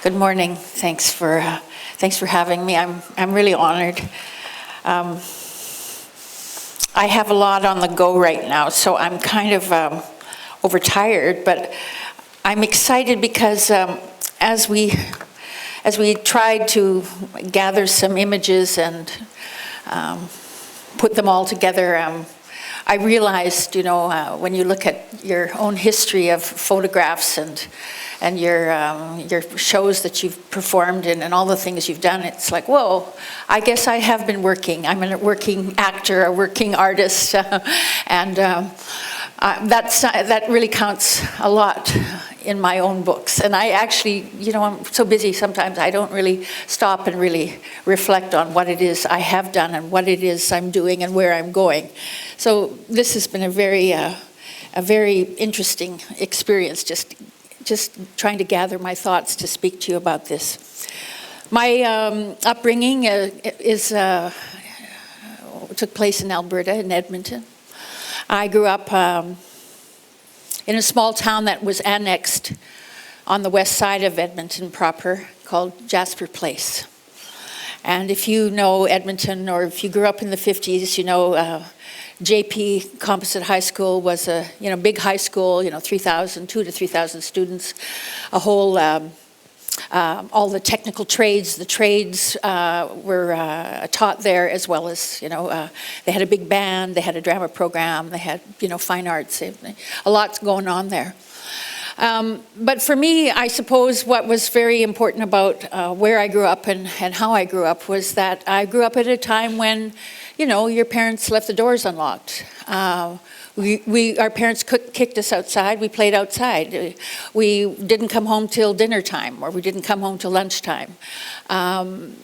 Good morning. Thanks for having me. I'm really honored. I have a lot on the go right now, so I'm kind of overtired, but I'm excited because as we tried to gather some images and put them all together, I realized, when you look at your own history of photographs and your shows that you've performed in and all the things you've done, it's like, whoa, I guess I have been working. I'm a working actor, a working artist, and that really counts a lot in my own books. And I actually, I'm so busy sometimes I don't really stop and really reflect on what it is I have done and what it is I'm doing and where I'm going. So this has been a very interesting experience, just trying to gather my thoughts to speak to you about this. My upbringing took place in Alberta, in Edmonton. I grew up in a small town that was annexed on the west side of Edmonton proper, called Jasper Place. And if you know Edmonton, or if you grew up in the 50s, JP Composite High School was a big high school, 2 to 3,000 students, a whole all the technical trades, the trades were taught there, as well as they had a big band, they had a drama program, they had fine arts, a lot's going on there. But for me, I suppose what was very important about where I grew up and how I grew up was that I grew up at a time when your parents left the doors unlocked. Our parents kicked us outside. We played outside. We didn't come home till dinner time, or we didn't come home till lunchtime.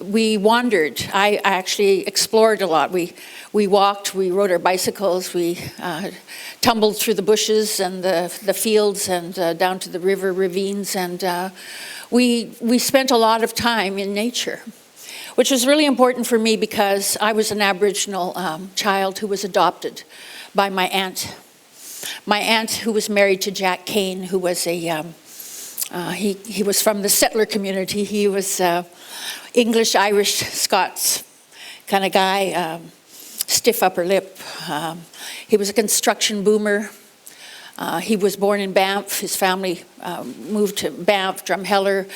We wandered. I actually explored a lot. We walked. We rode our bicycles. We tumbled through the bushes and the fields and down to the river ravines. And we spent a lot of time in nature, which was really important for me because I was an Aboriginal child who was adopted by my aunt. My aunt, who was married to Jack Kane, who was he was from the settler community. He was English, Irish, Scots kind of guy, stiff upper lip. He was a construction boomer. He was born in Banff. His family moved to Banff, Drumheller,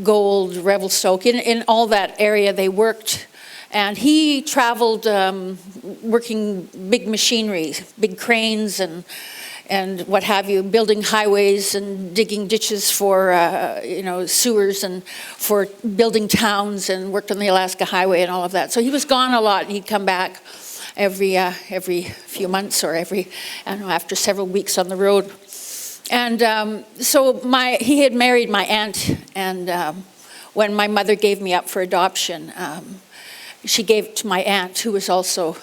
Gold, Revelstoke. In all that area they worked. And he traveled working big machinery, big cranes and what have you, building highways and digging ditches for sewers and for building towns, and worked on the Alaska Highway and all of that. So he was gone a lot, and he'd come back every few months, or after several weeks on the road. And so he had married my aunt, and when my mother gave me up for adoption, she gave it to my aunt, who was also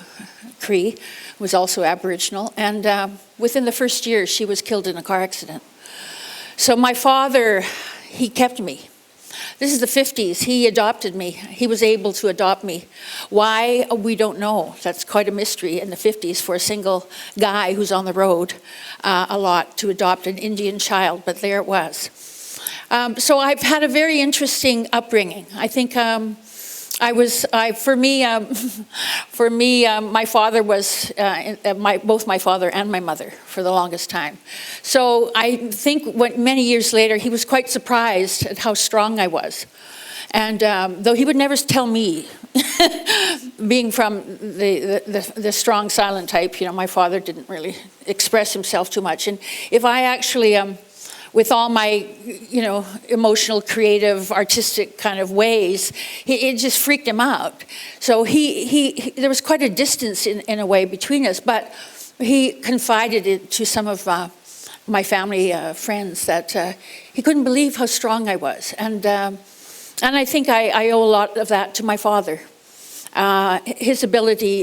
Cree, was also Aboriginal, and within the first year, she was killed in a car accident. So my father, he kept me. This is the 50s. He adopted me. He was able to adopt me. Why? We don't know. That's quite a mystery in the 50s for a single guy who's on the road a lot to adopt an Indian child, but there it was. So I've had a very interesting upbringing. I think my father was both my father and my mother for the longest time. So I think many years later, he was quite surprised at how strong I was. And though he would never tell me, being from the strong, silent type, my father didn't really express himself too much. And if I actually with all my, emotional, creative, artistic kind of ways, it just freaked him out. So there was quite a distance in a way between us, but he confided it to some of my family friends that he couldn't believe how strong I was. And I think I owe a lot of that to my father. His ability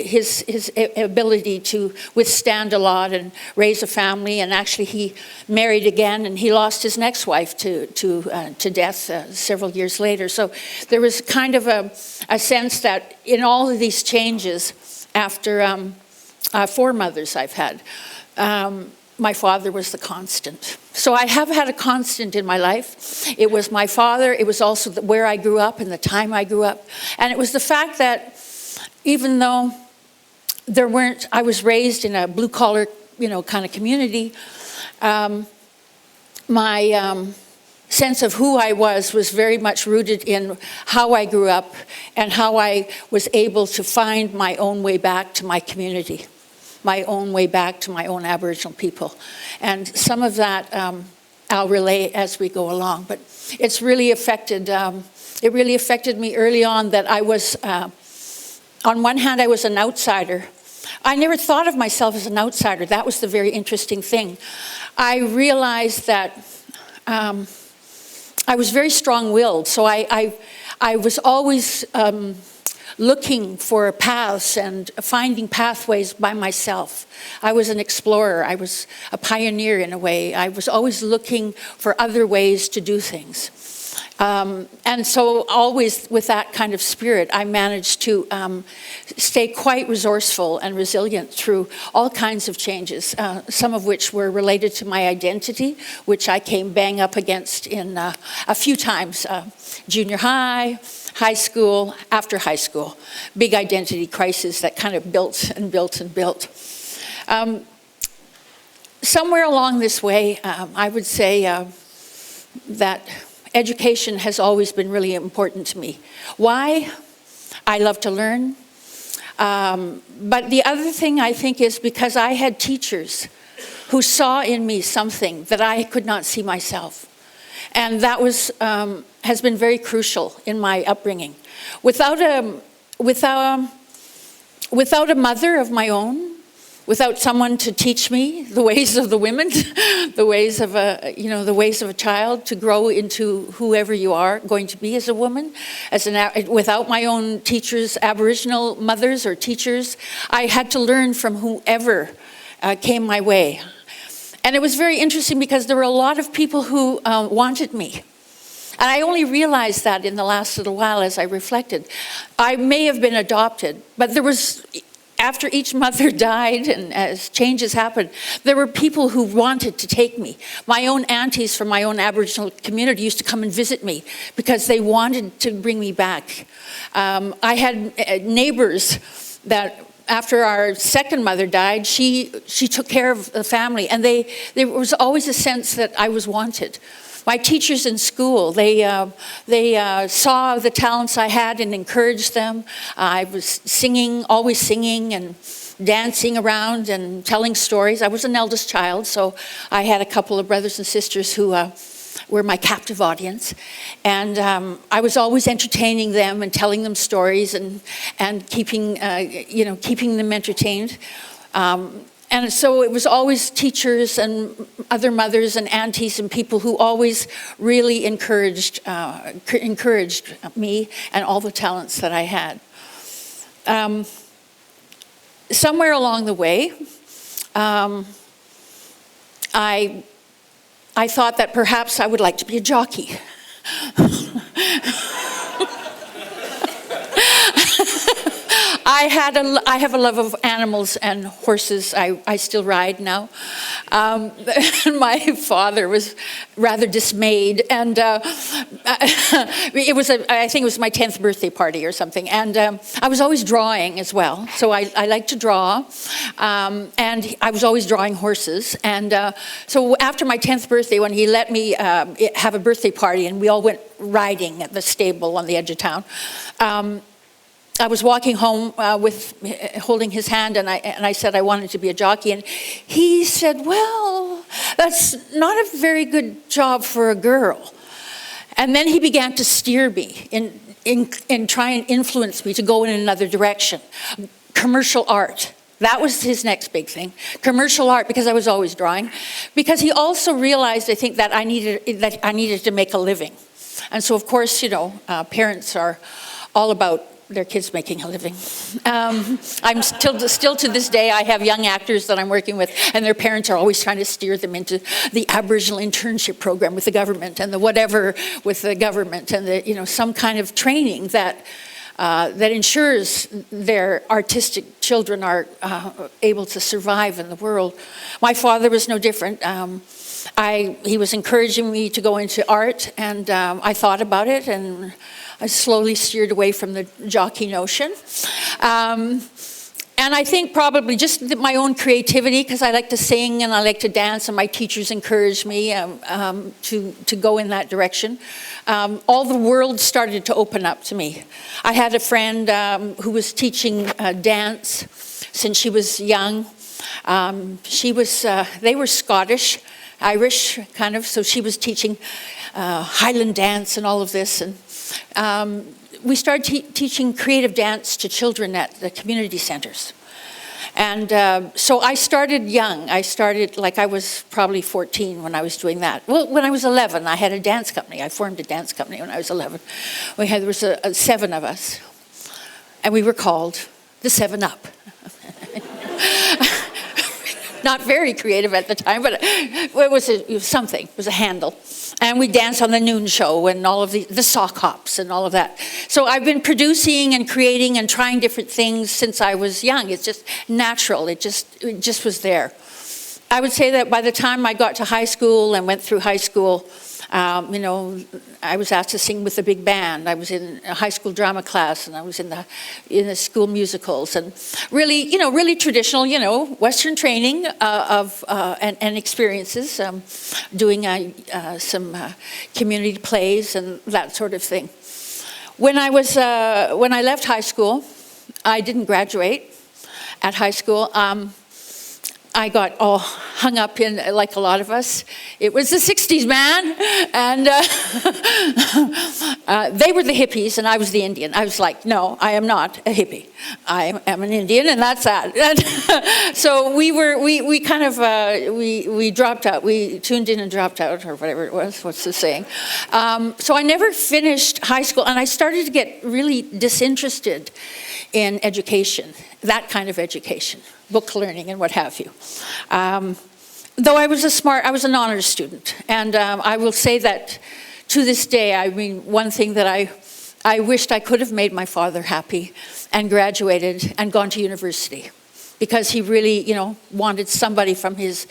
to withstand a lot and raise a family, and actually he married again, and he lost his next wife to death several years later. So there was kind of a sense that in all of these changes, after 4 mothers I've had, my father was the constant. So I have had a constant in my life. It was my father. It was also where I grew up and the time I grew up. And it was the fact that even though I was raised in a blue-collar, kind of community, my sense of who I was very much rooted in how I grew up and how I was able to find my own way back to my community, my own way back to my own Aboriginal people. And some of that I'll relay as we go along. But it's really affected, it really affected me early on that I was, on one hand, I was an outsider. I never thought of myself as an outsider. That was the very interesting thing. I realized that I was very strong-willed, so I was always looking for paths and finding pathways by myself. I was an explorer. I was a pioneer in a way. I was always looking for other ways to do things. And so always with that kind of spirit, I managed to stay quite resourceful and resilient through all kinds of changes, some of which were related to my identity, which I came bang up against in a few times, junior high, high school, after high school, big identity crisis that kind of built and built and built. Somewhere along this way, I would say that education has always been really important to me. Why? I love to learn. But the other thing I think is because I had teachers who saw in me something that I could not see myself. And that was, has been very crucial in my upbringing. Without a mother of my own, without someone to teach me the ways of the women, the ways of a child to grow into whoever you are going to be as a woman, without my own teachers, Aboriginal mothers or teachers, I had to learn from whoever came my way. And it was very interesting because there were a lot of people who wanted me. And I only realized that in the last little while as I reflected. I may have been adopted, but there was, after each mother died and as changes happened, there were people who wanted to take me. My own aunties from my own Aboriginal community used to come and visit me because they wanted to bring me back. I had neighbors that after our second mother died, she took care of the family, and there was always a sense that I was wanted. My teachers in school, they saw the talents I had and encouraged them. I was singing, always singing and dancing around and telling stories. I was an eldest child, so I had a couple of brothers and sisters who were my captive audience. And I was always entertaining them and telling them stories and keeping them entertained. And so it was always teachers and other mothers and aunties and people who always really encouraged me and all the talents that I had. Somewhere along the way, I thought that perhaps I would like to be a jockey. I have a love of animals and horses. I still ride now. My father was rather dismayed, and I think it was my 10th birthday party or something, and I was always drawing as well. So I like to draw, and I was always drawing horses. And so after my 10th birthday, when he let me have a birthday party, and we all went riding at the stable on the edge of town, I was walking home holding his hand, and I said I wanted to be a jockey, and he said, "Well, that's not a very good job for a girl." And then he began to steer me and try and influence me to go in another direction, commercial art. That was his next big thing. Commercial art, because I was always drawing. Because he also realized, I think, that I needed to make a living. And so, of course, parents are all about their kids making a living. I'm still to this day, I have young actors that I'm working with, and their parents are always trying to steer them into the Aboriginal internship program with the government, and the whatever with the government, and some kind of training that ensures their artistic children are able to survive in the world. My father was no different. He was encouraging me to go into art, and I thought about it, and I slowly steered away from the jockey notion. And I think probably just my own creativity, because I like to sing and I like to dance, and my teachers encouraged me to go in that direction. All the world started to open up to me. I had a friend who was teaching dance since she was young. They were Scottish, Irish kind of, so she was teaching Highland dance and all of this. And we started teaching creative dance to children at the community centers. And so I started young. I was probably 14 when I was doing that. Well, when I was 11, I had a dance company. I formed a dance company when I was 11. There was 7 of us, and we were called the 7-Up. Not very creative at the time, but it was something. It was a handle. And we danced on the noon show and all of the sock hops and all of that. So I've been producing and creating and trying different things since I was young. It's just natural. It just was there. I would say that by the time I got to high school and went through high school, I was asked to sing with the big band. I was in a high school drama class, and I was in the school musicals, and really traditional, Western training and experiences, doing some community plays and that sort of thing. When I left high school, I didn't graduate at high school. I got all hung up in, like a lot of us. It was the 60s, man. And they were the hippies, and I was the Indian. I was like, no, I am not a hippie. I am an Indian, and that's that. So we dropped out. We tuned in and dropped out, or whatever it was. What's the saying? So I never finished high school, and I started to get really disinterested in education, that kind of education, book learning and what have you. Though I was an honors student, and I will say that to this day, I mean, one thing that I wished I could have made my father happy and graduated and gone to university, because he really, wanted somebody from his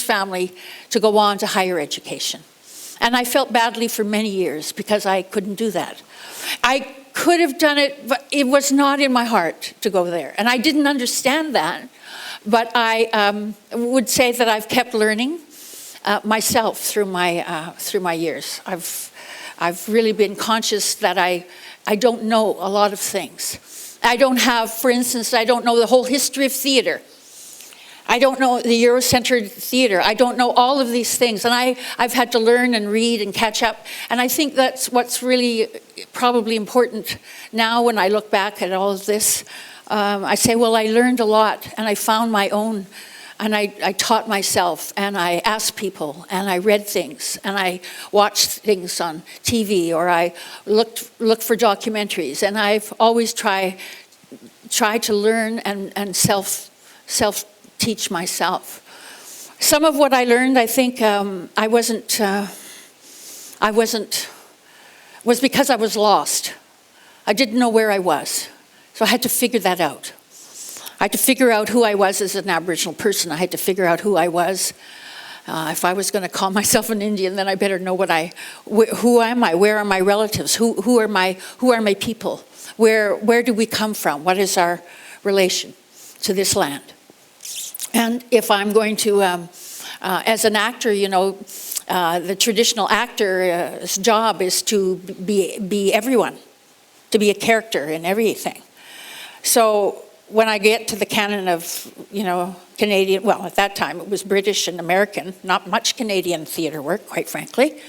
family to go on to higher education. And I felt badly for many years because I couldn't do that. I could have done it, but it was not in my heart to go there. And I didn't understand that, but I would say that I've kept learning myself through my years. I've really been conscious that I don't know a lot of things. I don't have, for instance, I don't know the whole history of theater. I don't know the Eurocentered theater. I don't know all of these things. And I've had to learn and read and catch up. And I think that's what's really probably important now when I look back at all of this. I say, well, I learned a lot, and I found my own, and I taught myself, and I asked people, and I read things, and I watched things on TV, or I looked for documentaries. And I've always tried to learn and self-teach myself. Some of what I learned, I think, was because I was lost. I didn't know where I was, so I had to figure that out. I had to figure out who I was as an Aboriginal person. I had to figure out who I was. If I was going to call myself an Indian, then I better know who am I? Where are my relatives? Who are my people? Where do we come from? What is our relation to this land? And if I'm going to, as an actor, the traditional actor's job is to be everyone, to be a character in everything. So when I get to the canon of, Canadian, well, at that time it was British and American, not much Canadian theater work, quite frankly.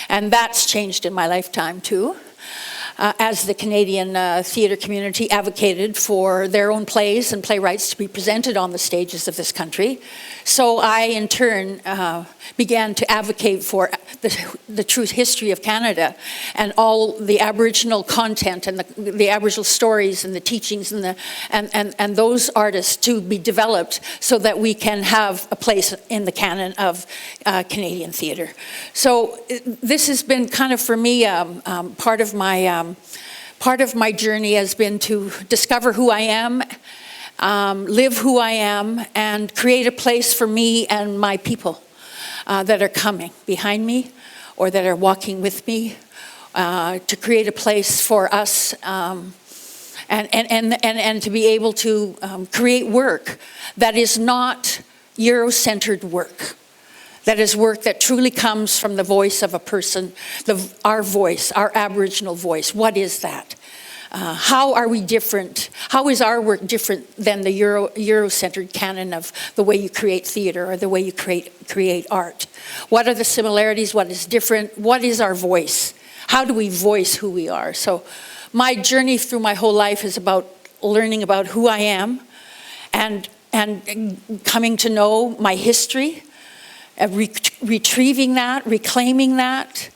And that's changed in my lifetime too. as the Canadian theatre community advocated for their own plays and playwrights to be presented on the stages of this country. So I, in turn, began to advocate for the true history of Canada and all the Aboriginal content and the Aboriginal stories and the teachings and those artists to be developed so that we can have a place in the canon of Canadian theatre. So this has been kind of, for me, part of my journey has been to discover who I am, live who I am, and create a place for me and my people that are coming behind me or that are walking with me, to create a place for us and to be able to create work that is not Euro-centered work. That is work that truly comes from the voice of a person, our voice, our Aboriginal voice. What is that? How are we different? How is our work different than the Euro-centered canon of the way you create theatre or the way you create art? What are the similarities? What is different? What is our voice? How do we voice who we are? So my journey through my whole life is about learning about who I am and coming to know my history, retrieving that, reclaiming that,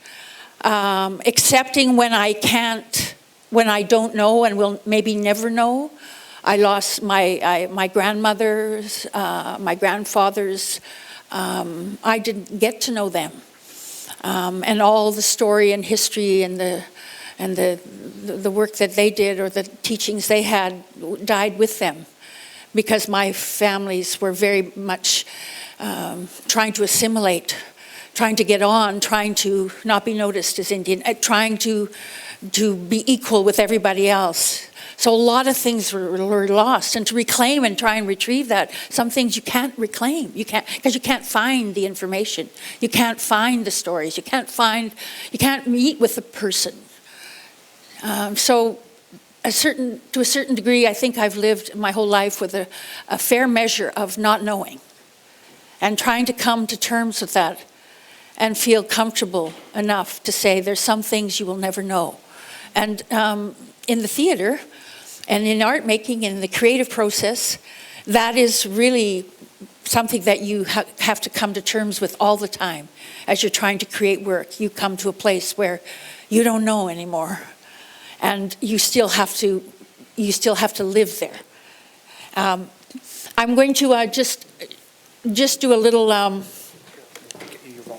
accepting when I can't, when I don't know and will maybe never know. I lost my grandmothers, my grandfathers. I didn't get to know them, and all the story and history and the work that they did or the teachings they had died with them, because my families were very much trying to assimilate, trying to get on, trying to not be noticed as Indian, trying to be equal with everybody else. So a lot of things were lost, and to reclaim and try and retrieve that, some things you can't reclaim. You can't, because you can't find the information. You can't find the stories. You can't meet with the person. So to a certain degree, I think I've lived my whole life with a fair measure of not knowing, and trying to come to terms with that and feel comfortable enough to say there's some things you will never know. And in the theatre and in art making and in the creative process, that is really something that you have to come to terms with all the time. As you're trying to create work, you come to a place where you don't know anymore, and you still have to live there. I'm going to just do a little.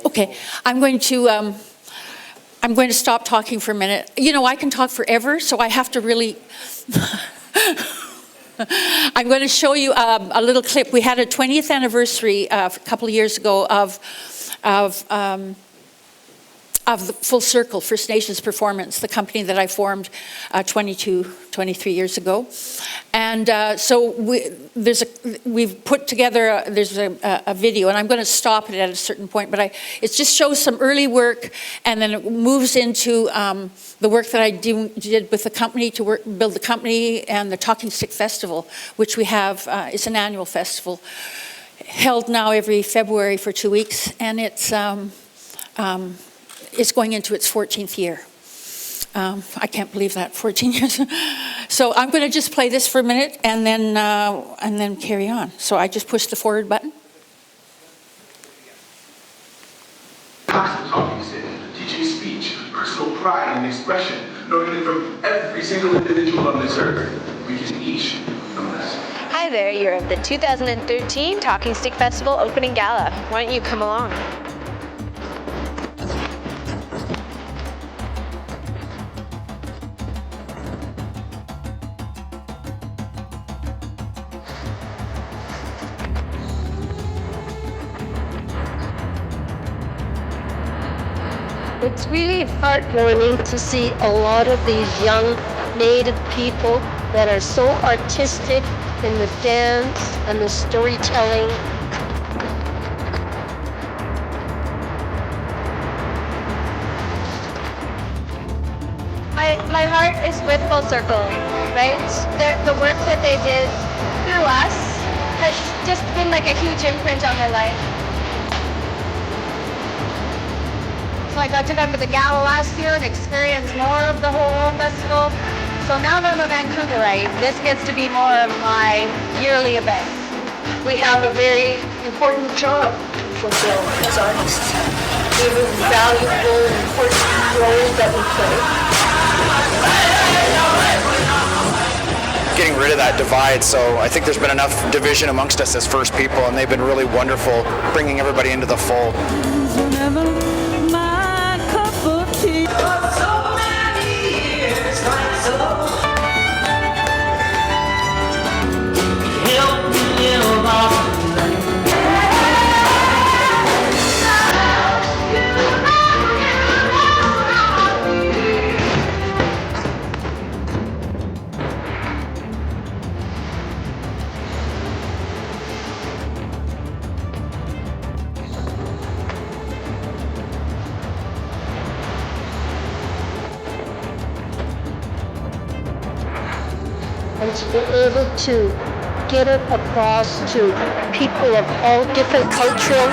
Okay, I'm going to stop talking for a minute. You know, I can talk forever, so I have to really. I'm going to show you a little clip. We had a 20th anniversary a couple of years ago of the Full Circle First Nations Performance, the company that I formed 23 years ago. And so we've put together, there's a video, and I'm going to stop it at a certain point, but it just shows some early work, and then it moves into the work that I did with the company to build the company and the Talking Stick Festival, which we have, it's an annual festival, held now every February for 2 weeks, and it's going into its 14th year. I can't believe that, 14 years. So I'm going to just play this for a minute and then carry on. So I just push the forward button. Talking stick, teaching speech, personal pride and expression, knowing that from every single individual on this earth, we can each know this. Hi there, you're at the 2013 Talking Stick Festival opening gala. Why don't you come along? It's really heartwarming to see a lot of these young Native people that are so artistic in the dance and the storytelling. My heart is with Full Circle, right? The work that they did through us has just been like a huge imprint on my life. So I got to come to the gala last year and experience more of the whole festival. So now that I'm a Vancouverite, this gets to be more of my yearly event. We have a very important job to fulfill as artists. We have a valuable, important role that we play. Getting rid of that divide, so I think there's been enough division amongst us as First People, and they've been really wonderful bringing everybody into the fold. And to be able to get it across to people of all different cultural,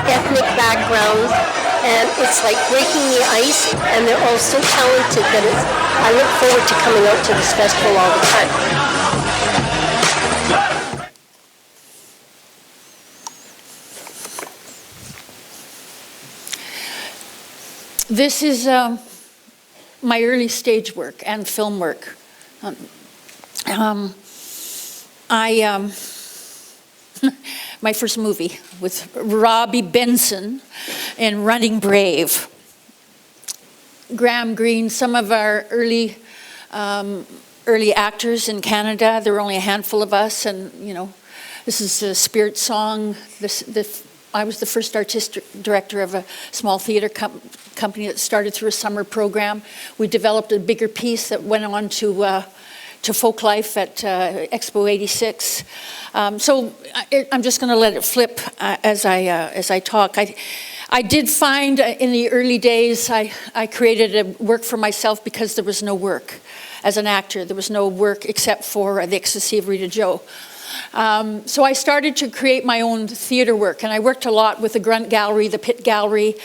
ethnic backgrounds. And it's like breaking the ice, and they're all so talented that I look forward to coming out to this festival all the time. This is my early stage work and film work. My first movie with Robbie Benson in Running Brave. Graham Greene, some of our early actors in Canada. There were only a handful of us, and this is a Spirit Song. I was the first artistic director of a small theater company that started through a summer program. We developed a bigger piece that went on to Folk Life at Expo 86. So I'm just going to let it flip as I talk. I did find in the early days I created a work for myself because there was no work as an actor. There was no work except for The Ecstasy of Rita Joe. So I started to create my own theater work, and I worked a lot with the Grunt Gallery, the Pit Gallery,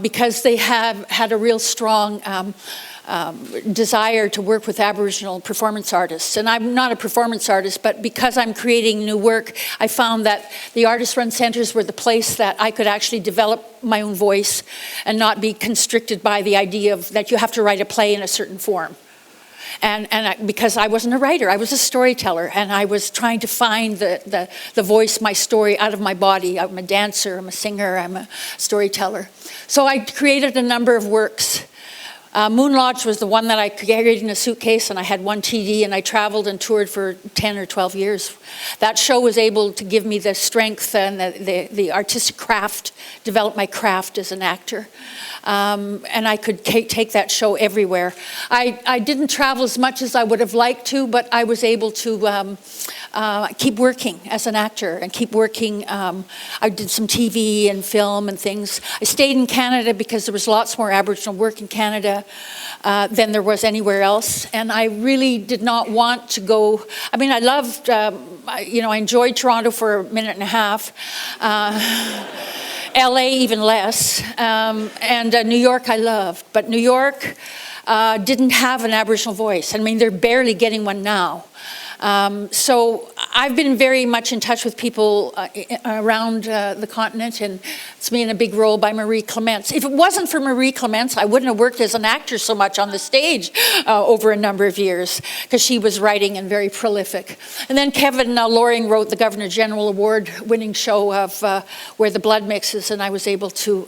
because they have had a real strong desire to work with Aboriginal performance artists. And I'm not a performance artist, but because I'm creating new work, I found that the artist-run centers were the place that I could actually develop my own voice and not be constricted by the idea of that you have to write a play in a certain form. Because I wasn't a writer, I was a storyteller, and I was trying to find the voice, my story out of my body. I'm a dancer, I'm a singer, I'm a storyteller. So I created a number of works. Moon Lodge was the one that I carried in a suitcase, and I had one TD, and I traveled and toured for 10 or 12 years. That show was able to give me the strength and the artistic craft, develop my craft as an actor. And I could take that show everywhere. I didn't travel as much as I would have liked to, but I was able to keep working as an actor and keep working. I did some TV and film and things. I stayed in Canada because there was lots more Aboriginal work in Canada than there was anywhere else. And I really did not want to go. I mean, I loved, I enjoyed Toronto for a minute and a half. LA even less, and New York I loved, but New York didn't have an Aboriginal voice. I mean, they're barely getting one now. So I've been very much in touch with people around the continent, and it's been a big role by Marie Clements. If it wasn't for Marie Clements, I wouldn't have worked as an actor so much on the stage over a number of years, because she was writing and very prolific. And then Kevin Loring wrote the Governor General Award-winning show of Where the Blood Mixes, and I was able to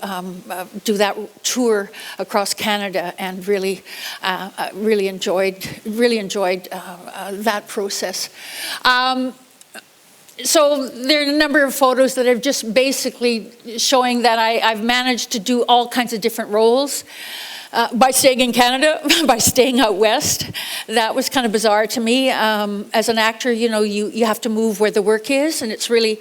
do that tour across Canada and really enjoyed that process. So there are a number of photos that are just basically showing that I've managed to do all kinds of different roles by staying in Canada, by staying out west. That was kind of bizarre to me. As an actor, you have to move where the work is, and it's really,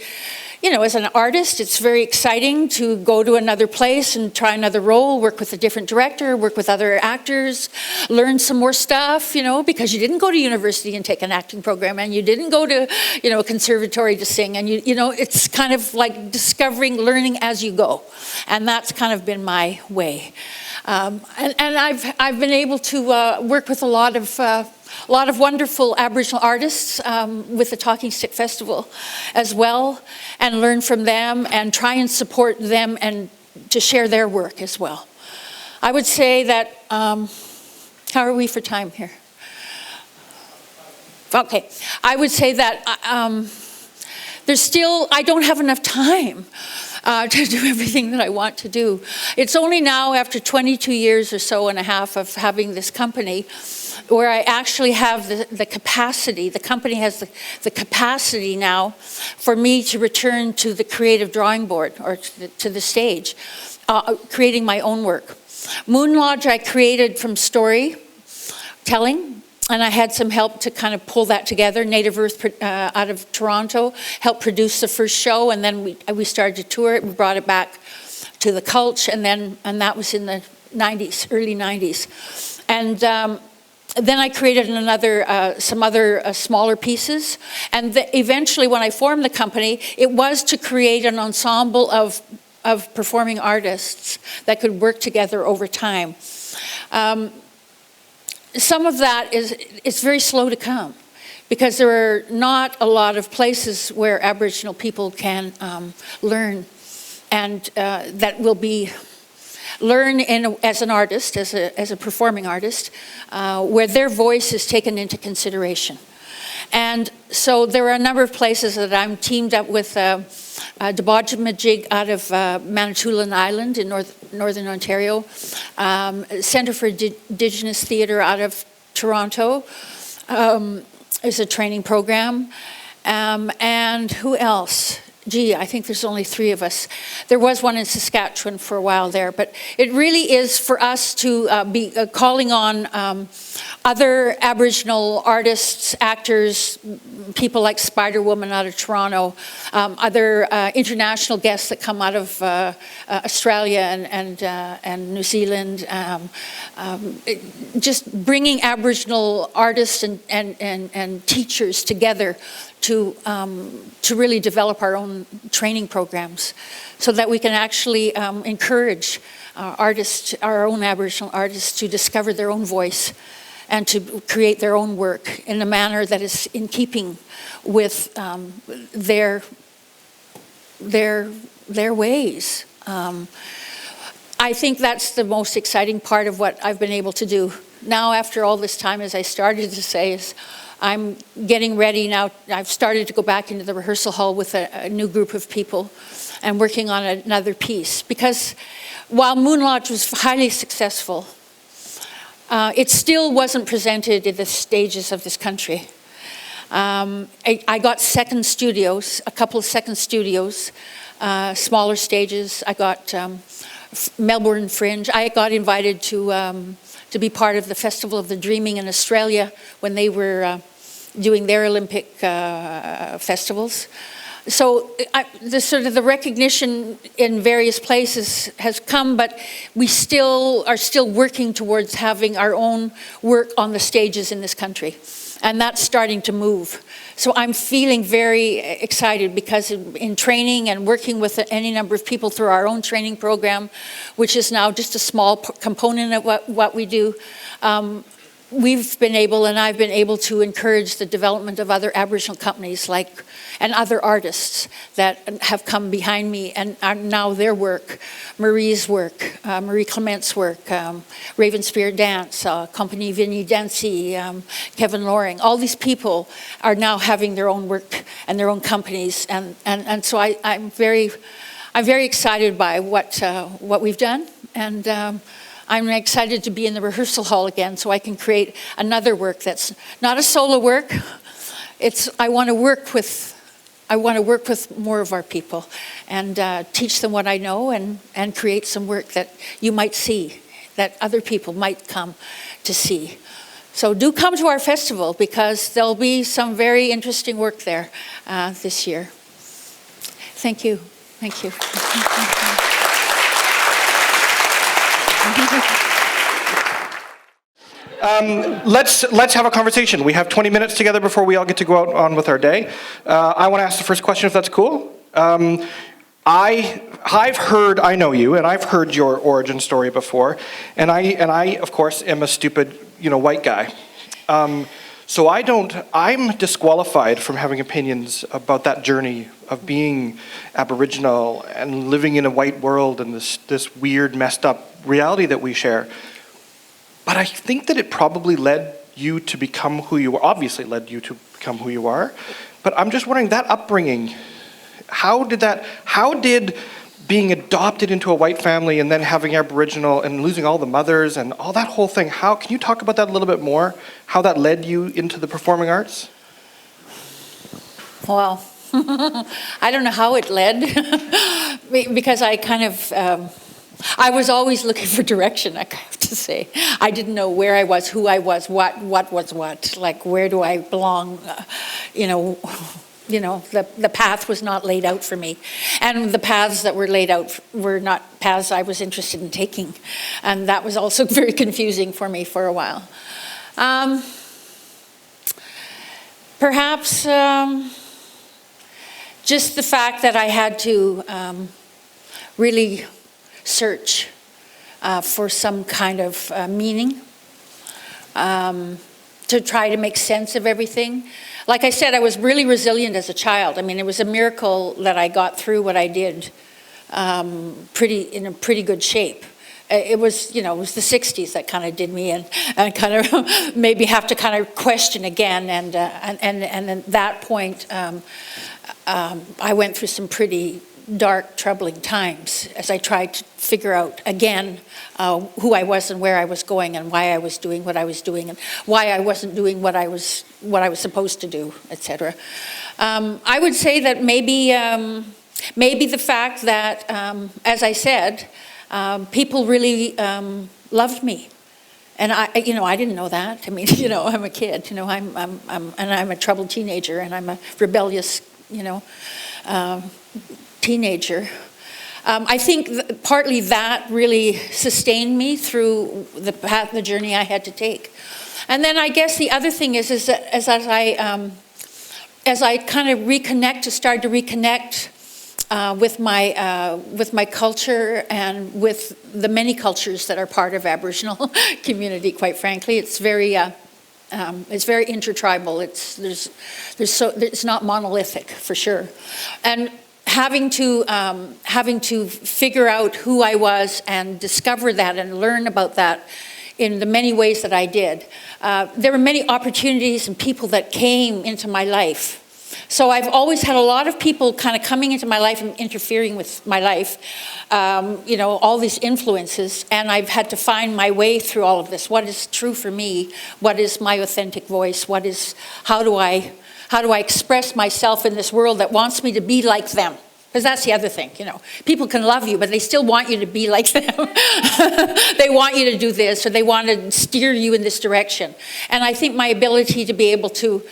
as an artist, it's very exciting to go to another place and try another role, work with a different director, work with other actors, learn some more stuff, because you didn't go to university and take an acting program, and you didn't go to, a conservatory to sing, and it's kind of like discovering, learning as you go, and that's kind of been my way. And I've been able to work with a lot of wonderful Aboriginal artists with the Talking Stick Festival as well, and learn from them and try and support them and to share their work as well. I would say that, how are we for time here? Okay, I would say that I don't have enough time to do everything that I want to do. It's only now, after 22 years or so and a half of having this company, where I actually have the capacity, the company has the capacity now for me to return to the creative drawing board or to the stage, creating my own work. Moon Lodge I created from storytelling, and I had some help to kind of pull that together. Native Earth out of Toronto helped produce the first show, and then we started to tour it. We brought it back to the Culture, and that was in the 90s, early 90s. And then I created some other smaller pieces. And eventually, when I formed the company, it was to create an ensemble of performing artists that could work together over time. Some of that it's very slow to come, because there are not a lot of places where Aboriginal people can learn, and that will learn as an artist, as a performing artist, where their voice is taken into consideration. And so there are a number of places that I'm teamed up with Debodjamajig out of Manitoulin Island in Northern Ontario, Centre for Indigenous Theatre out of Toronto is a training program, and who else? Gee, I think there's only 3 of us. There was one in Saskatchewan for a while there, but it really is for us to be calling on other Aboriginal artists, actors, people like Spider Woman out of Toronto, other international guests that come out of Australia and New Zealand, just bringing Aboriginal artists and teachers together to really develop our own training programs, so that we can actually encourage our own Aboriginal artists to discover their own voice and to create their own work in a manner that is in keeping with their ways. I think that's the most exciting part of what I've been able to do. Now, after all this time, as I started to say, is I'm getting ready now. I've started to go back into the rehearsal hall with a new group of people and working on another piece. Because while Moon Lodge was highly successful, it still wasn't presented in the stages of this country. I got second studios, a couple of second studios, smaller stages. I got Melbourne Fringe. I got invited to be part of the Festival of the Dreaming in Australia when they were doing their Olympic festivals. So the recognition in various places has come, but we are still working towards having our own work on the stages in this country. And that's starting to move. So I'm feeling very excited, because in training and working with any number of people through our own training program, which is now just a small component of what we do, we've been able, and I've been able to encourage the development of other Aboriginal companies and other artists that have come behind me and are now their work, Marie's work, Marie Clement's work, Raven Spirit Dance, Compagnie Vinnie Dancy, Kevin Loring. All these people are now having their own work and their own companies, and so I'm very excited by what we've done, and I'm excited to be in the rehearsal hall again, so I can create another work that's not a solo work. I want to work with more of our people and teach them what I know and create some work that you might see, that other people might come to see. So do come to our festival, because there'll be some very interesting work there this year. Thank you. Thank you. Let's have a conversation. We have 20 minutes together before we all get to go out on with our day. I want to ask the first question, if that's cool. I know you, and I've heard your origin story before, and I of course am a stupid, white guy. So I'm disqualified from having opinions about that journey of being Aboriginal and living in a white world and this weird, messed up reality that we share. But I think that it probably led you to become who you are, obviously led you to become who you are. But I'm just wondering, that upbringing, how did being adopted into a white family and then having Aboriginal and losing all the mothers and all that whole thing, can you talk about that a little bit more? How that led you into the performing arts? Well, I don't know how it led, because I kind of, I was always looking for direction, I have to say. I didn't know where I was, who I was, what was what, like where do I belong, the path was not laid out for me. And the paths that were laid out were not paths I was interested in taking. And that was also very confusing for me for a while. Perhaps just the fact that I had to really search for some kind of meaning, to try to make sense of everything. Like I said, I was really resilient as a child. I mean, it was a miracle that I got through what I did in a pretty good shape. It was the 60s that kind of did me in, and kind of maybe have to kind of question again. And at that point, I went through some pretty dark, troubling times as I tried to figure out again who I was and where I was going and why I was doing what I was doing and why I wasn't doing what I was supposed to do, etc. I would say that maybe the fact that, as I said, people really loved me. And I didn't know that. I mean, I'm a kid. I'm a troubled teenager, and I'm a rebellious, teenager. I think partly that really sustained me through the journey I had to take. And then I guess the other thing is that as I kind of started to reconnect with my culture and with the many cultures that are part of Aboriginal community. Quite frankly, it's very intertribal. It's not monolithic for sure, and having to figure out who I was and discover that and learn about that in the many ways that I did. There were many opportunities and people that came into my life. So I've always had a lot of people kind of coming into my life and interfering with my life, all these influences, and I've had to find my way through all of this. What is true for me? What is my authentic voice? How do I express myself in this world that wants me to be like them? Because that's the other thing, People can love you, but they still want you to be like them. They want you to do this, or they want to steer you in this direction. And I think my ability to be able to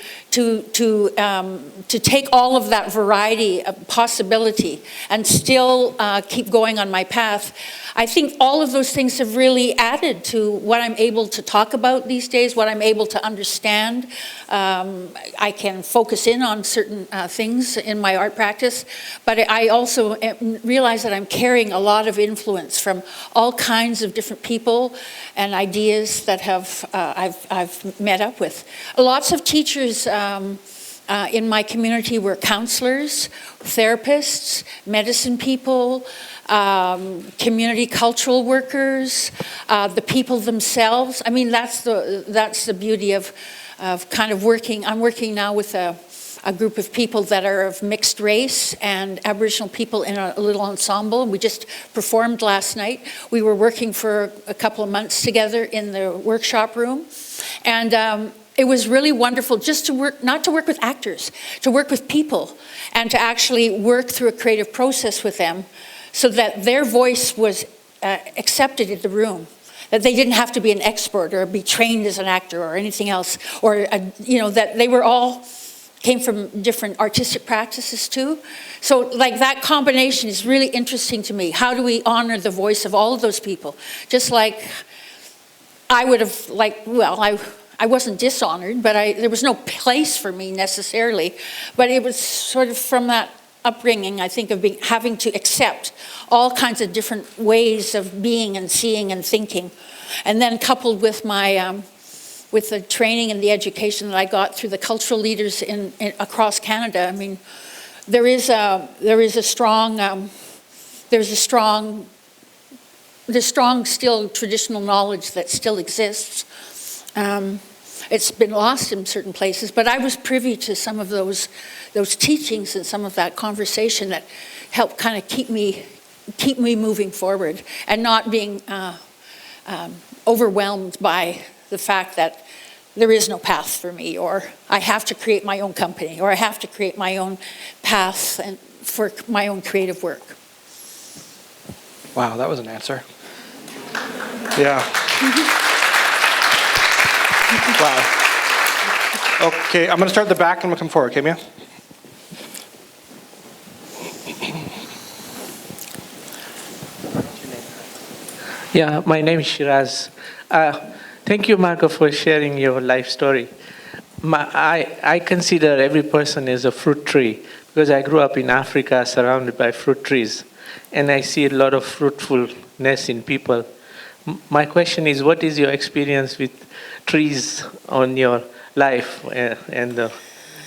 take all of that variety of possibility and still keep going on my path, I think all of those things have really added to what I'm able to talk about these days, what I'm able to understand. I can focus in on certain things in my art practice, but I also realize that I'm carrying a lot of influence from all kinds of different people and ideas that I've met up with. Lots of teachers in my community were counselors, therapists, medicine people, community cultural workers, the people themselves. I mean, that's the beauty of kind of working. I'm working now with a group of people that are of mixed race and Aboriginal people in a little ensemble. We just performed last night. We were working for a couple of months together in the workshop room. And it was really wonderful just to work, not to work with actors, to work with people and to actually work through a creative process with them so that their voice was accepted in the room, that they didn't have to be an expert or be trained as an actor or anything else, or, that they were all came from different artistic practices too. So like that combination is really interesting to me. How do we honor the voice of all of those people? Just like I would have, I wasn't dishonored, but there was no place for me necessarily. But it was sort of from that upbringing, I think, of having to accept all kinds of different ways of being and seeing and thinking. And then coupled with my with the training and the education that I got through the cultural leaders across Canada, I mean, there's strong still traditional knowledge that still exists. It's been lost in certain places, but I was privy to some of those teachings and some of that conversation that helped kind of keep me moving forward and not being overwhelmed by the fact that there is no path for me, or I have to create my own company, or I have to create my own path and for my own creative work. Wow, that was an answer. Yeah. Wow. Okay, I'm going to start at the back and I'm going to come forward. Okay, Mia? Yeah, my name is Shiraz. Thank you, Margo, for sharing your life story. I consider every person as a fruit tree because I grew up in Africa surrounded by fruit trees, and I see a lot of fruitfulness in people. My question is, what is your experience with trees on your life and the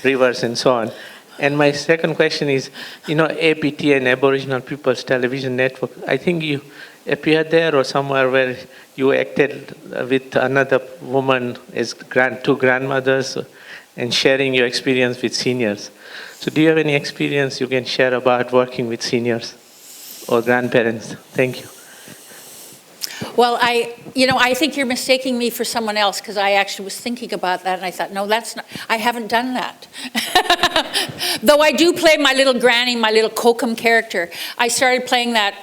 rivers and so on? And my second question is, APT and Aboriginal People's Television Network, I think you appeared there or somewhere where you acted with another woman as two grandmothers and sharing your experience with seniors. So do you have any experience you can share about working with seniors or grandparents? Thank you. Well, I think you're mistaking me for someone else because I actually was thinking about that and I thought, no, I haven't done that. Though I do play my little granny, my little Kokum character. I started playing that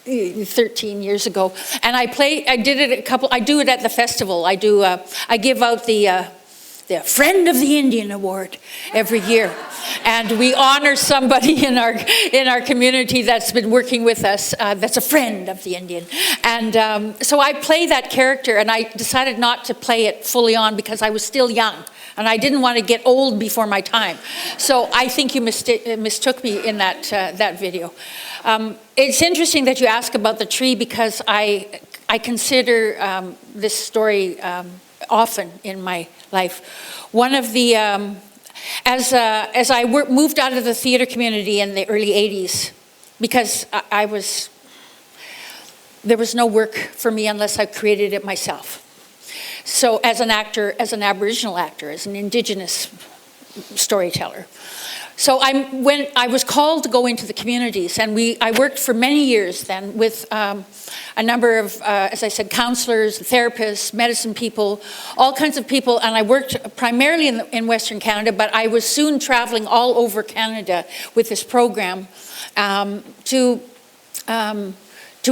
13 years ago, and I do it at the festival. I give out the Friend of the Indian Award every year, and we honor somebody in our community that's been working with us that's a friend of the Indian. And so I play that character, and I decided not to play it fully on because I was still young and I didn't want to get old before my time. So I think you mistook me in that video. It's interesting that you ask about the tree because I consider this story often in my life. One of the, as I moved out of the theater community in the early 80s, because there was no work for me unless I created it myself. So as an actor, as an Aboriginal actor, as an Indigenous storyteller. So when I was called to go into the communities, and I worked for many years then with a number of, as I said, counselors, therapists, medicine people, all kinds of people, and I worked primarily in Western Canada, but I was soon traveling all over Canada with this program to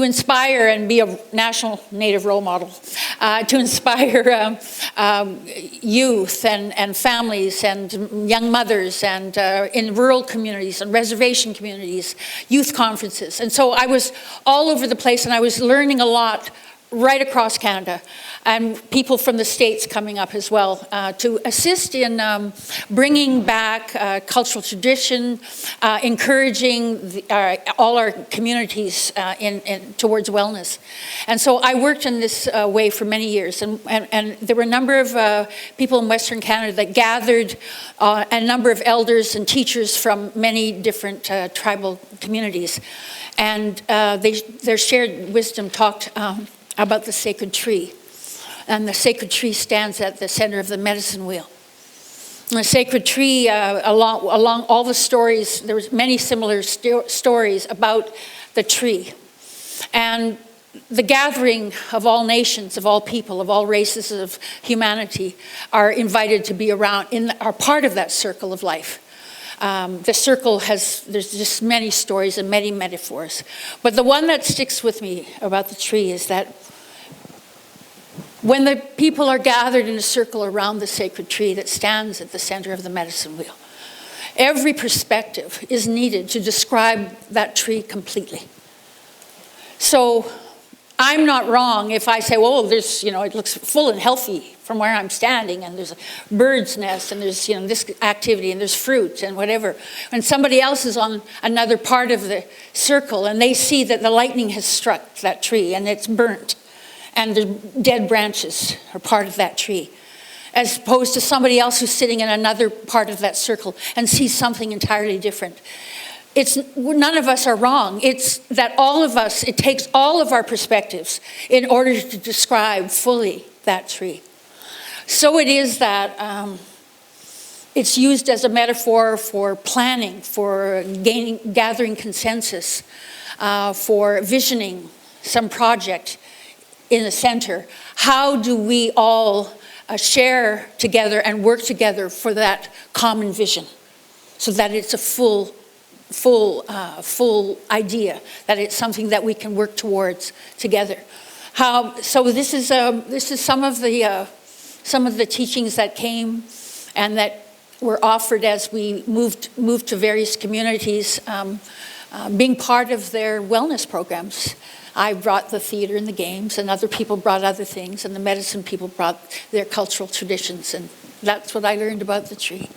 inspire and be a national Native role model, to inspire youth and families and young mothers and in rural communities and reservation communities, youth conferences. And so I was all over the place and I was learning a lot right across Canada, and people from the States coming up as well to assist in bringing back cultural tradition, encouraging all our communities towards wellness. And so I worked in this way for many years, and there were a number of people in Western Canada that gathered a number of elders and teachers from many different tribal communities, and their shared wisdom talked about the sacred tree. And the sacred tree stands at the center of the medicine wheel. And the sacred tree, along all the stories, there was many similar stories about the tree. And the gathering of all nations, of all people, of all races of humanity are invited to be around, are part of that circle of life. The circle there's just many stories and many metaphors. But the one that sticks with me about the tree is that When the people are gathered in a circle around the sacred tree that stands at the center of the medicine wheel, every perspective is needed to describe that tree completely. So I'm not wrong if I say, well, there's, it looks full and healthy from where I'm standing, and there's a bird's nest, and there's, this activity, and there's fruit, and whatever. And somebody else is on another part of the circle, and they see that the lightning has struck that tree, and it's burnt, and the dead branches are part of that tree, as opposed to somebody else who's sitting in another part of that circle and sees something entirely different. None of us are wrong. It's that all of us, it takes all of our perspectives in order to describe fully that tree. So it is that it's used as a metaphor for planning, for gathering consensus, for visioning some project in the center. How do we all share together and work together for that common vision, so that it's a full idea, that it's something that we can work towards together. So this is some of the teachings that came and that were offered as we moved to various communities, being part of their wellness programs. I brought the theater and the games, and other people brought other things, and the medicine people brought their cultural traditions, and that's what I learned about the tree.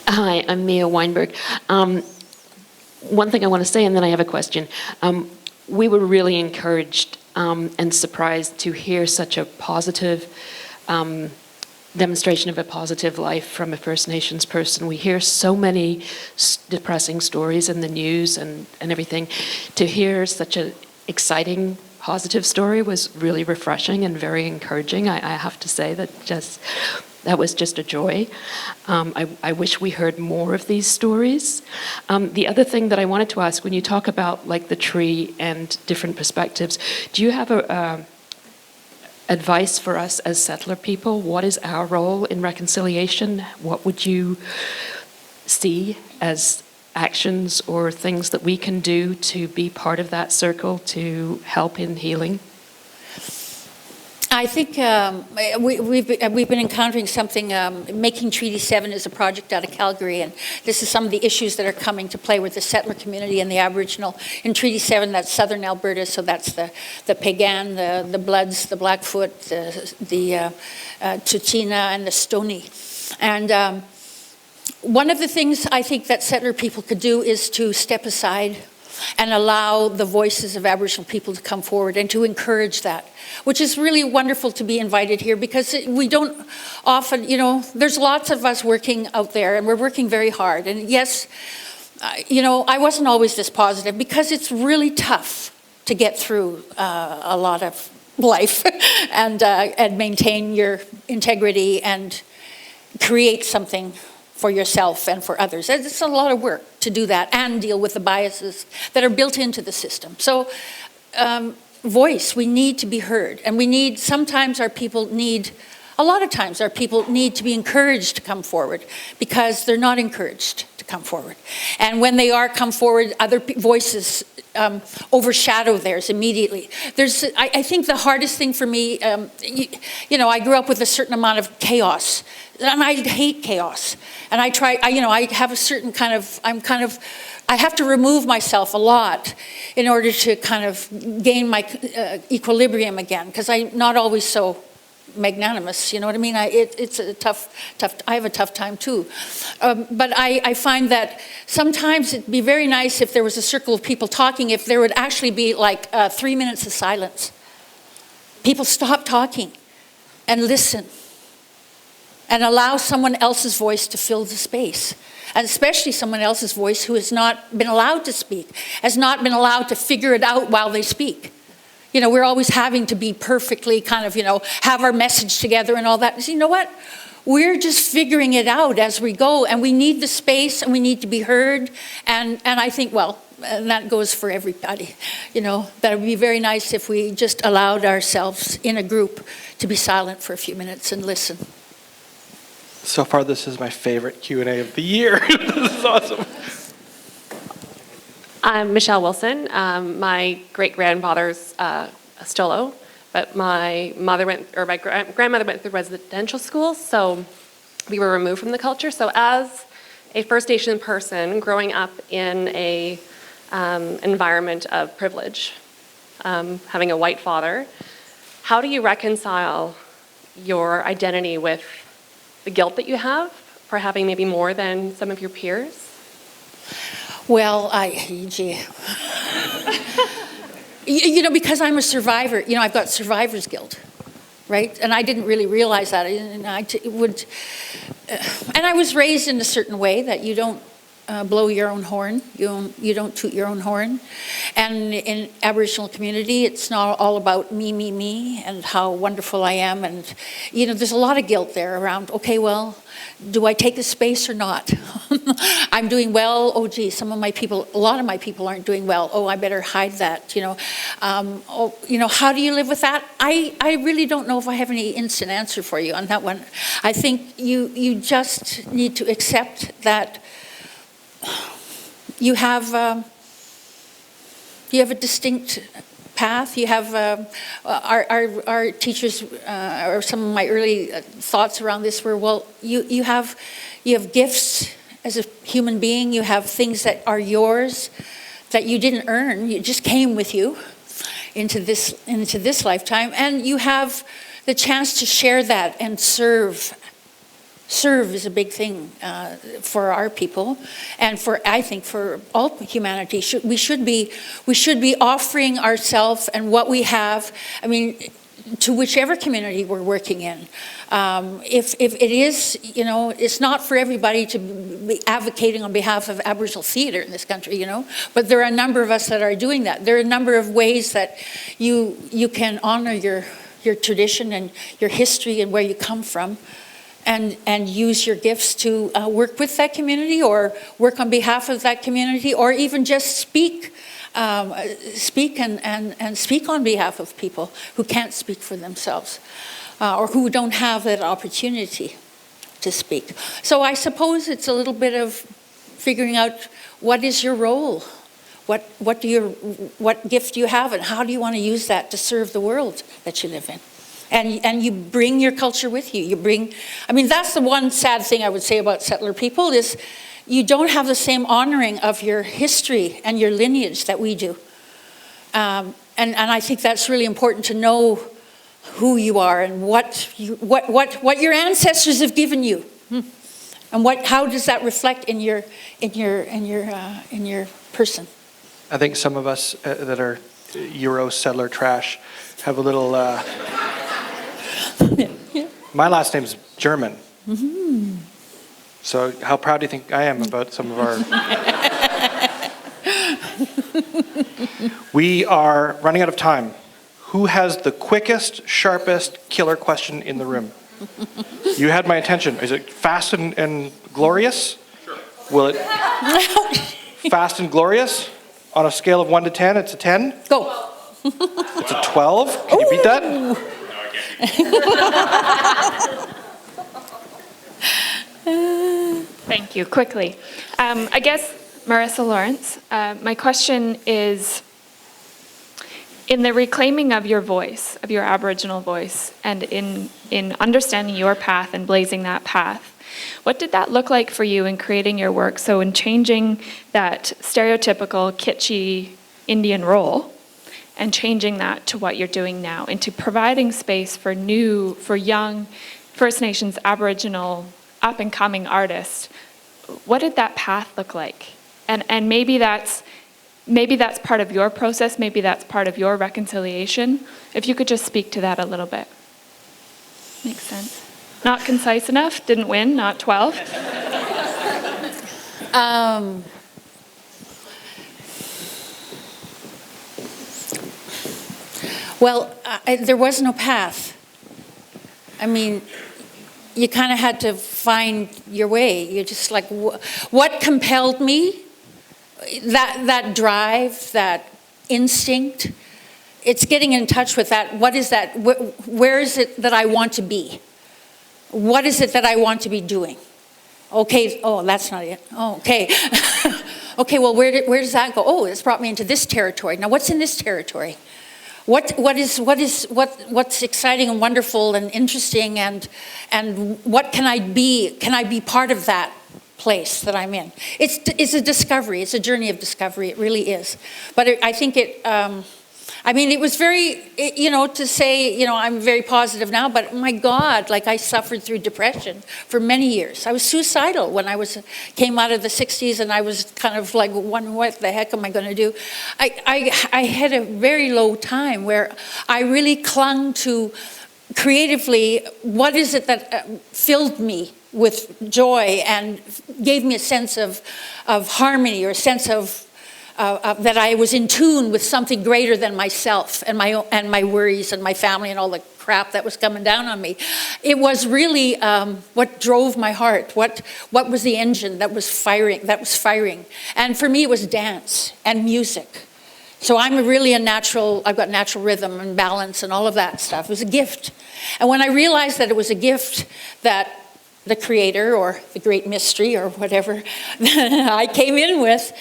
Hi, I'm Mia Weinberg. One thing I want to say, and then I have a question. We were really encouraged and surprised to hear such a positive demonstration of a positive life from a First Nations person. We hear so many depressing stories in the news and everything. To hear such an exciting, positive story was really refreshing and very encouraging. I have to say that was just a joy. I wish we heard more of these stories. The other thing that I wanted to ask, when you talk about like the tree and different perspectives, do you have advice for us as settler people? What is our role in reconciliation? What would you see as actions or things that we can do to be part of that circle to help in healing? I think we've been encountering something. Making Treaty 7 is a project out of Calgary, and this is some of the issues that are coming to play with the settler community and the Aboriginal. In Treaty 7, that's southern Alberta, so that's the Piegan, the Bloods, the Blackfoot, the Tsuut'ina, and the Stoney. And one of the things I think that settler people could do is to step aside and allow the voices of Aboriginal people to come forward and to encourage that, which is really wonderful to be invited here, because we don't often, there's lots of us working out there, and we're working very hard. And yes, I wasn't always this positive, because it's really tough to get through a lot of life and maintain your integrity and create something for yourself and for others. It's a lot of work to do that and deal with the biases that are built into the system. So voice, we need to be heard, and a lot of times our people need to be encouraged to come forward, because they're not encouraged to come forward. And when they are come forward, other voices overshadow theirs immediately. I think the hardest thing for me, I grew up with a certain amount of chaos, and I hate chaos. And I have a certain kind of, I have to remove myself a lot in order to kind of gain my equilibrium again, because I'm not always so magnanimous, you know what I mean? It's a tough, I have a tough time too. But I find that sometimes it'd be very nice if there was a circle of people talking, if there would actually be like 3 minutes of silence. People stop talking and listen and allow someone else's voice to fill the space. And especially someone else's voice who has not been allowed to speak, has not been allowed to figure it out while they speak. We're always having to be perfectly kind of, have our message together and all that. So you know what? We're just figuring it out as we go, and we need the space, and we need to be heard. And I think, and that goes for everybody, that would be very nice if we just allowed ourselves in a group to be silent for a few minutes and listen. So far, this is my favorite Q&A of the year. This is awesome. I'm Michelle Wilson. My great-grandfather's a Stolo, but my grandmother went through residential school, so we were removed from the culture. So as a First Nation person growing up in a environment of privilege, having a white father, how do you reconcile your identity with the guilt that you have for having maybe more than some of your peers? Well, because I'm a survivor, I've got survivor's guilt, right? And I didn't really realize that. And I was raised in a certain way that you don't blow your own horn, you don't toot your own horn. And in Aboriginal community, it's not all about me, and how wonderful I am. And, there's a lot of guilt there around, okay, well, do I take the space or not? I'm doing well. Oh, gee, a lot of my people aren't doing well. Oh, I better hide that, how do you live with that? I really don't know if I have any instant answer for you on that one. I think you just need to accept that you have a distinct path. You have our teachers, or some of my early thoughts around this were, well, you have gifts as a human being. You have things that are yours that you didn't earn. You just came with you into this lifetime, and you have the chance to share that and serve. Serve is a big thing for our people, and I think for all humanity. We should be offering ourselves and what we have. I mean, to whichever community we're working in. If it is, it's not for everybody to be advocating on behalf of Aboriginal theatre in this country, But there are a number of us that are doing that. There are a number of ways that you can honor your tradition and your history and where you come from. And use your gifts to work with that community, or work on behalf of that community, or even just speak and speak on behalf of people who can't speak for themselves, or who don't have that opportunity to speak. So I suppose it's a little bit of figuring out what is your role, what gift do you have, and how do you want to use that to serve the world that you live in. And you bring your culture with you. That's the one sad thing I would say about settler people is you don't have the same honoring of your history and your lineage that we do. And I think that's really important to know who you are and what your ancestors have given you, and how does that reflect in your person. I think some of us that are Euro settler trash have a little. My last name's German. Mm-hmm. So how proud do you think I am about some of our... We are running out of time. Who has the quickest, sharpest, killer question in the room? You had my attention. Is it fast and glorious? Sure. Will it... Fast and glorious? On a scale of 1 to 10, it's a 10? Go. It's a 12? Can you beat that? Thank you. Quickly. I guess, Marissa Lawrence, my question is, in the reclaiming of your voice, of your Aboriginal voice, and in understanding your path and blazing that path, what did that look like for you in creating your work? So in changing that stereotypical kitschy Indian role, and changing that to what you're doing now, into providing space for young First Nations, Aboriginal, up-and-coming artists. What did that path look like? And maybe that's part of your process, maybe that's part of your reconciliation. If you could just speak to that a little bit. Makes sense. Not concise enough, didn't win, not 12. Well, there was no path. I mean, you kind of had to find your way. You're just like, what compelled me? That drive, that instinct. It's getting in touch with that. What is that? Where is it that I want to be? What is it that I want to be doing? Okay, oh, that's not it. Oh, okay. okay, well, where does that go? Oh, it's brought me into this territory. Now, what's in this territory? What's exciting and wonderful and interesting, and what can I be? Can I be part of that place that I'm in? It's a discovery. It's a journey of discovery. It really is. But I think it. It was very, to say, I'm very positive now, but my God, like I suffered through depression for many years. I was suicidal when I came out of the 60s, and I was kind of like, what the heck am I going to do? I had a very low time where I really clung to creatively, what is it that filled me with joy and gave me a sense of harmony, or a sense of that I was in tune with something greater than myself and my worries and my family and all the crap that was coming down on me. It was really what drove my heart. What was the engine that was firing? And for me, it was dance and music. So I'm really I've got natural rhythm and balance and all of that stuff. It was a gift. And when I realized that it was a gift that the Creator or the Great Mystery or whatever I came in with,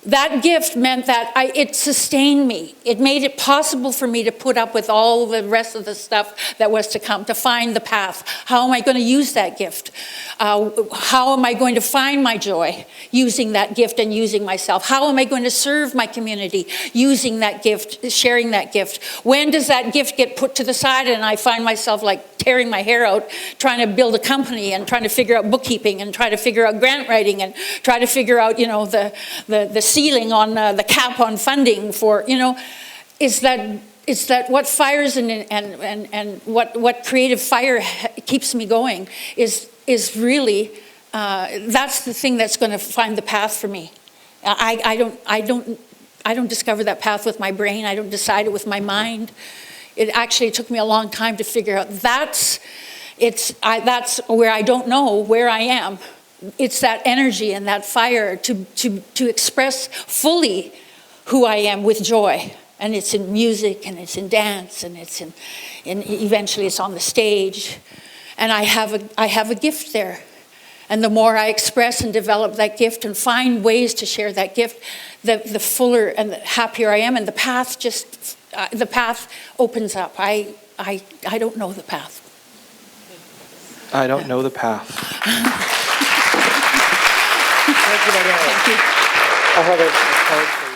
that gift meant that it sustained me. It made it possible for me to put up with all the rest of the stuff that was to come, to find the path. How am I going to use that gift? How am I going to find my joy using that gift and using myself? How am I going to serve my community using that gift, sharing that gift? When does that gift get put to the side and I find myself like tearing my hair out trying to build a company and trying to figure out bookkeeping and try to figure out grant writing and try to figure out, the ceiling on the cap on funding for, is that what fires and what creative fire keeps me going is really that's the thing that's going to find the path for me. I don't discover that path with my brain. I don't decide it with my mind. It actually took me a long time to figure out that's where I don't know where I am. It's that energy and that fire to express fully who I am with joy. And it's in music, and it's in dance, and it's in eventually it's on the stage. And I have a gift there. And the more I express and develop that gift and find ways to share that gift, the fuller and the happier I am. And the path opens up. I don't know the path. I don't know the path. Thank you. I have a card for you.